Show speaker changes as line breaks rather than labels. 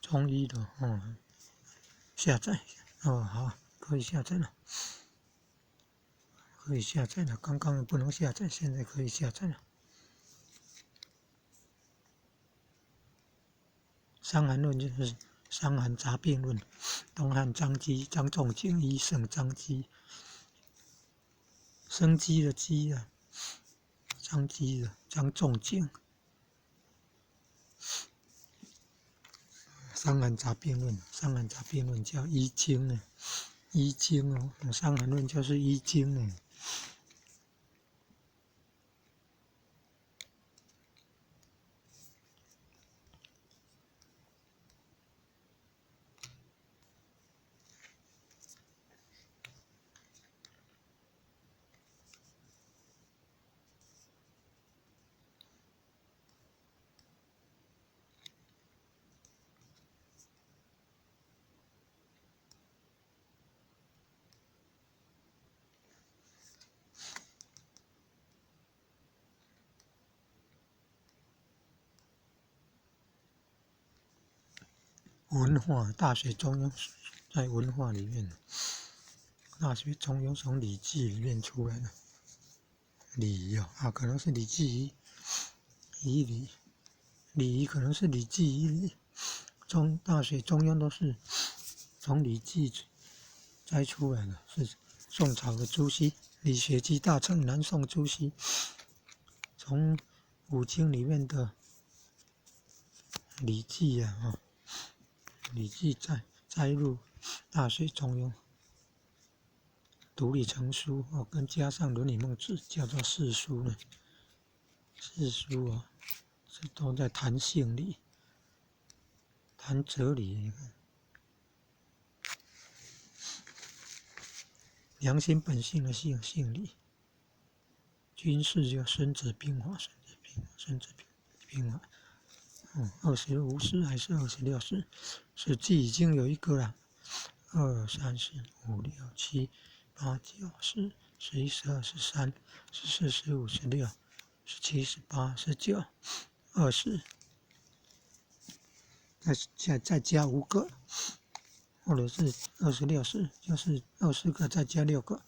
中医的下载好，可以下载了，可以下载了。刚刚不能下载，现在可以下载了。《伤寒论》就是《伤寒杂病论》，东汉张机、张仲景医圣张机，生机的机啊，张机的张仲景。《伤寒杂病论》，《伤寒杂病论》叫医经呢，医经哦，《伤寒论》就是医经呢。文化，大学中庸在文化里面，大学中庸从《礼记》里面出来的。礼可能是《礼记》仪礼，礼仪可能是《礼记》仪礼。大学中庸都是从《礼记》摘出来的，是宋朝的朱熹，理学集大成，南宋朱熹从五经里面的《礼记》《礼记》摘入大学中庸，独立成书跟加上《论语》《孟子》，叫做四书呢。四书这都在谈性理、谈哲理。良心本性的性理，军事叫《孙子兵法》，孙子兵法，25式还是26式？《史记》已经有一个了，2、3、4、5、6、7、8、9、10、11、12、13、14、15、16、17、18、19、20，再加5个，或者是26式，就是24个再加6个